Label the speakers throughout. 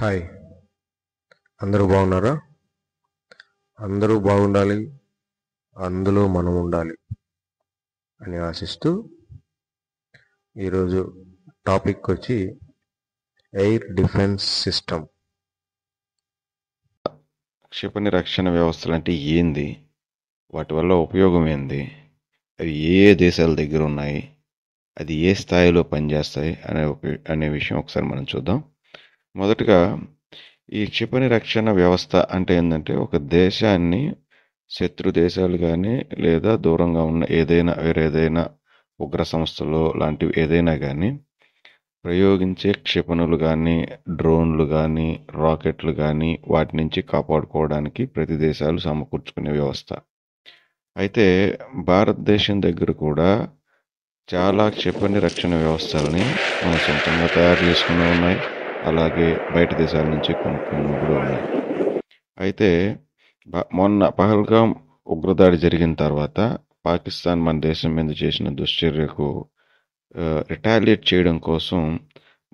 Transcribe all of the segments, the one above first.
Speaker 1: Hi, అందరూ బాగున్నారా? అందరూ బాగుండాలి, అందులో మనం ఉండాలి అని ఆశిస్తూ ఈరోజు టాపిక్ వచ్చి ఎయిర్ డిఫెన్స్ సిస్టమ్.
Speaker 2: క్షిపణి రక్షణ వ్యవస్థలు అంటే ఏంది? వాటి వల్ల ఉపయోగం ఏంది? అవి ఏ ఏ దేశాల దగ్గర ఉన్నాయి? అది ఏ స్థాయిలో పనిచేస్తాయి అనే విషయం ఒకసారి మనం చూద్దాం. మొదటగా ఈ క్షిపణి రక్షణ వ్యవస్థ అంటే ఏంటంటే ఒక దేశాన్ని శత్రు దేశాలు కానీ లేదా దూరంగా ఉన్న వేరేదైనా ఉగ్ర సంస్థలు లాంటివి ఏదైనా కానీ ప్రయోగించే క్షిపణులు కానీ డ్రోన్లు కానీ రాకెట్లు కానీ వాటి నుంచి కాపాడుకోవడానికి ప్రతి దేశాలు సమకూర్చుకునే వ్యవస్థ. అయితే భారతదేశం దగ్గర కూడా చాలా క్షిపణి రక్షణ వ్యవస్థలని మనం సొంతంగా తయారు చేసుకుని ఉన్నాయి. అలాగే బయట దేశాల నుంచి కొనుక్కున్నవి కూడా ఉన్నాయి. అయితే మొన్న పహల్గాం ఉగ్రదాడి జరిగిన తర్వాత పాకిస్తాన్ మన దేశం మీద చేసిన దుశ్చర్యకు రిటాలియేట్ చేయడం కోసం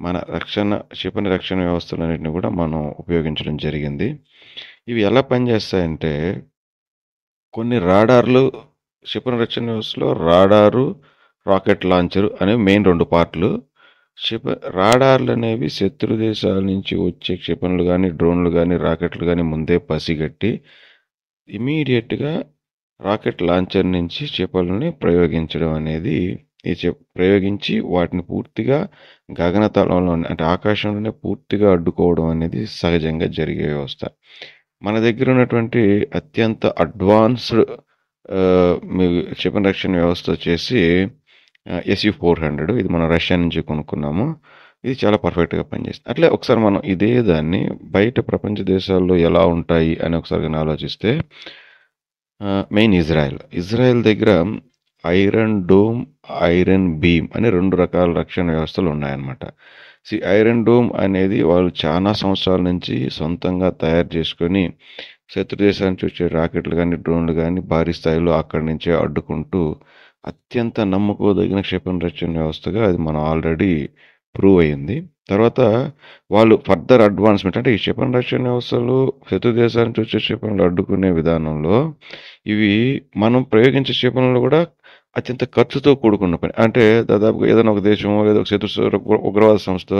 Speaker 2: మన క్షిపణి రక్షణ వ్యవస్థలన్నింటినీ కూడా మనం ఉపయోగించడం జరిగింది. ఇవి ఎలా పనిచేస్తాయంటే కొన్ని రాడార్లు, క్షిపణి రక్షణ వ్యవస్థలో రాడారు, రాకెట్ లాంచరు అనేవి మెయిన్ రెండు పార్ట్లు. రాడార్లు అనేవి శత్రు దేశాల నుంచి వచ్చే క్షిపణులు కానీ డ్రోన్లు కానీ రాకెట్లు కానీ ముందే పసిగట్టి ఇమీడియట్గా రాకెట్ లాంచర్ నుంచి క్షిపణుల్ని ప్రయోగించడం అనేది ప్రయోగించి వాటిని పూర్తిగా గగనతలంలో అంటే ఆకాశంలోనే పూర్తిగా అడ్డుకోవడం అనేది సహజంగా జరిగే వ్యవస్థ. మన దగ్గర ఉన్నటువంటి అత్యంత అడ్వాన్స్డ్ క్షిపణి రక్షణ వ్యవస్థ వచ్చేసి SU-400. ఇది మనం రష్యా నుంచి కొనుక్కున్నాము. ఇది చాలా పర్ఫెక్ట్గా పనిచేస్తుంది. అట్లే ఒకసారి మనం ఇదే దాన్ని బయట ప్రపంచ దేశాల్లో ఎలా ఉంటాయి అని ఒకసారి ఆలోచిస్తే మెయిన్ ఇజ్రాయెల్ దగ్గర ఐరన్ డోమ్, ఐరన్ బీమ్ అనే రెండు రకాల రక్షణ వ్యవస్థలు ఉన్నాయన్నమాట. ఐరన్ డోమ్ అనేది వాళ్ళు చాలా సంవత్సరాల నుంచి సొంతంగా తయారు చేసుకొని శత్రు దేశాల నుంచి వచ్చే రాకెట్లు కానీ డ్రోన్లు కానీ భారీ స్థాయిలో అక్కడి నుంచే అడ్డుకుంటూ అత్యంత నమ్మకోదగిన క్షిపణి రక్షణ వ్యవస్థగా అది మనం ఆల్రెడీ ప్రూవ్ అయ్యింది. తర్వాత వాళ్ళు ఫర్దర్ అడ్వాన్స్మెంట్ అంటే ఈ క్షిపణి రక్షణ వ్యవస్థలు శత్రు దేశాల నుంచి వచ్చే క్షిపణులు అడ్డుకునే విధానంలో ఇవి మనం ప్రయోగించే క్షిపణులు కూడా అత్యంత ఖర్చుతో కూడుకున్న పని. అంటే దాదాపుగా ఏదైనా ఒక దేశమో లేదా ఒక శత్రు ఉగ్రవాద సంస్థ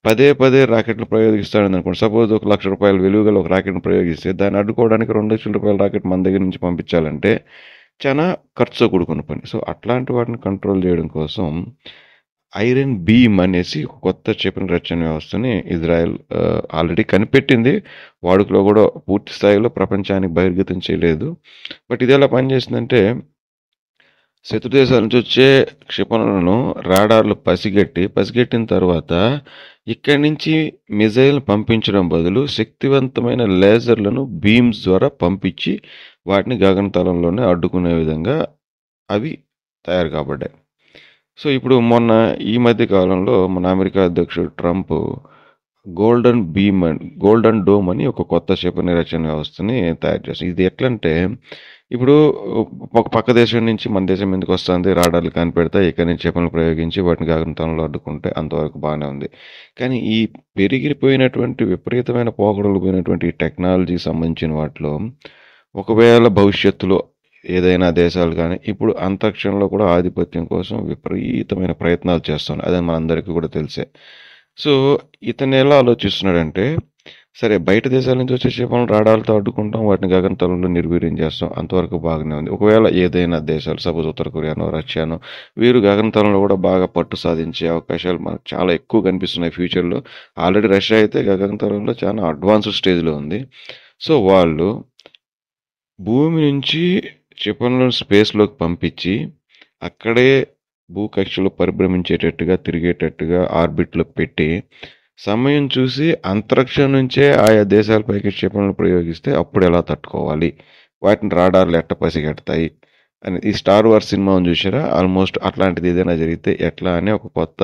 Speaker 2: పదే పదే రాకెట్లు ప్రయోగిస్తాడని అనుకోండి. సపోజ్ ₹1,00,000 విలువగల ఒక రాకెట్ను ప్రయోగిస్తే దాన్ని అడ్డుకోవడానికి ₹2,00,000 రాకెట్ మన దగ్గర నుంచి పంపించాలంటే చాలా ఖర్చుతో కూడుకున్న పని. సో అట్లాంటి వాటిని కంట్రోల్ చేయడం కోసం ఐరన్ బీమ్ అనేసి ఒక కొత్త క్షిపణి రక్షణ వ్యవస్థని ఇజ్రాయెల్ ఆల్రెడీ కనిపెట్టింది. వాడుకలో కూడా పూర్తి స్థాయిలో ప్రపంచానికి బహిర్గతం చేయలేదు. బట్ ఇది ఎలా పనిచేస్తుందంటే శత్రు దేశాల నుంచి వచ్చే క్షిపణులను రాడార్లు పసిగట్టిన తర్వాత ఇక్కడి నుంచి మిజైల్ పంపించడం బదులు శక్తివంతమైన లేజర్లను బీమ్స్ ద్వారా పంపించి వాటిని గగనతలంలోనే అడ్డుకునే విధంగా అవి తయారు కాబడ్డాయి. సో ఇప్పుడు మొన్న ఈ మధ్య కాలంలో మన అమెరికా అధ్యక్షుడు ట్రంప్ గోల్డెన్ డోమ్ అని ఒక కొత్త క్షిపణి రక్షణ వ్యవస్థని తయారు చేస్తారు. ఇది ఎట్లంటే ఇప్పుడు ఒక పక్క దేశం నుంచి మన దేశం ఎందుకు వస్తుంది, రాడార్లు కనిపెడతాయి, ఇక్కడి నుంచి క్షిపణులు ప్రయోగించి వాటిని గగనతలంలో అడ్డుకుంటే అంతవరకు బాగానే ఉంది. కానీ ఈ పెరిగిపోయినటువంటి విపరీతమైన పోకడలు పోయినటువంటి టెక్నాలజీ సంబంధించిన వాటిలో ఒకవేళ భవిష్యత్తులో ఏదైనా దేశాలు కానీ ఇప్పుడు అంతరిక్షంలో కూడా ఆధిపత్యం కోసం విపరీతమైన ప్రయత్నాలు చేస్తున్నాయి. అదే మనందరికీ కూడా తెలిసే. సో ఇతను ఎలా ఆలోచిస్తున్నాడంటే సరే బయట దేశాల నుంచి వచ్చే క్షిపణులు రాడార్లతో అడ్డుకుంటాం, వాటిని గగనతలంలో నిర్వీర్యం చేస్తాం, అంతవరకు బాగానే ఉంది. ఒకవేళ ఏదైనా దేశాలు సపోజ్ ఉత్తర కొరియానో రష్యానో వీరు గగనతలంలో కూడా బాగా పట్టు సాధించే అవకాశాలు మనకు చాలా ఎక్కువ కనిపిస్తున్నాయి ఫ్యూచర్లో. ఆల్రెడీ రష్యా అయితే గగనతలంలో చాలా అడ్వాన్స్డ్ స్టేజ్లో ఉంది. సో వాళ్ళు భూమి నుంచి క్షిపణులను స్పేస్లోకి పంపించి అక్కడే భూకక్షలో పరిభ్రమించేటట్టుగా తిరిగేటట్టుగా ఆర్బిట్లో పెట్టి సమయం చూసి అంతరిక్షం నుంచే ఆయా దేశాలపైకి క్షిపణులు ప్రయోగిస్తే అప్పుడు ఎలా తట్టుకోవాలి, వాటిని రాడార్లు ఎట్ట పసిగడతాయి అని ఈ స్టార్ వార్స్ సినిమాను చూసారా, ఆల్మోస్ట్ అట్లాంటిది ఏదైనా జరిగితే ఎట్లా అని ఒక కొత్త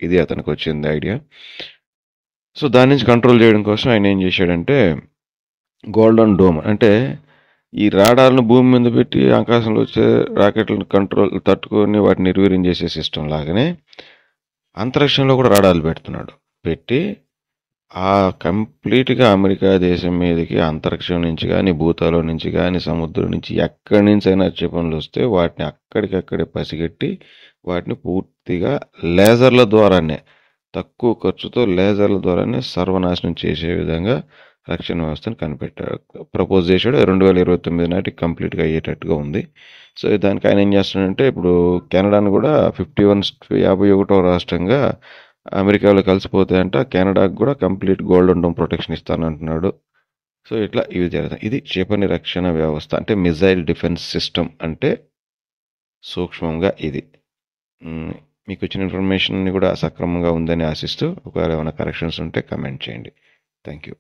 Speaker 2: ఇది అతనికి వచ్చింది ఐడియా. సో దాని నుంచి కంట్రోల్ చేయడం కోసం ఆయన ఏం చేశాడంటే గోల్డెన్ డోమ్ అంటే ఈ రాడార్లను భూమి మీద పెట్టి ఆకాశంలో వచ్చే రాకెట్లను తట్టుకొని వాటిని నిర్వీర్యం చేసే సిస్టమ్ లాగానే అంతరిక్షంలో కూడా రాడార్లు పెడుతున్నాడు. పెట్టి ఆ కంప్లీట్గా అమెరికా దేశం మీదకి అంతరిక్షం నుంచి కానీ భూతాల నుంచి కానీ సముద్రం నుంచి ఎక్కడి నుంచి అయినా క్షిపణులు వస్తే వాటిని అక్కడికక్కడే పసిగట్టి వాటిని పూర్తిగా లేజర్ల ద్వారానే తక్కువ ఖర్చుతో లేజర్ల ద్వారానే సర్వనాశనం చేసే విధంగా రక్షణ వ్యవస్థను కనిపెట్టాడు, ప్రపోజ్ చేశాడు. 2029 నాటికి కంప్లీట్గా అయ్యేటట్టుగా ఉంది. సో దానికి ఆయన ఏం చేస్తున్నాడంటే ఇప్పుడు కెనడాను కూడా 51వ రాష్ట్రంగా అమెరికాలో కలిసిపోతాయంట. కెనడాకు కూడా కంప్లీట్ గోల్డెన్ డోమ్ ప్రొటెక్షన్ ఇస్తానంటున్నాడు. సో ఇట్లా ఇవి జరుగుతాయి. ఇది క్షిపణి రక్షణ వ్యవస్థ అంటే మిజైల్ డిఫెన్స్ సిస్టమ్ అంటే సూక్ష్మంగా ఇది. మీకు వచ్చిన ఇన్ఫర్మేషన్ కూడా సక్రమంగా ఉందని ఆశిస్తూ ఒకవేళ ఏమైనా కరెక్షన్స్ ఉంటే కమెంట్ చేయండి. Thank you.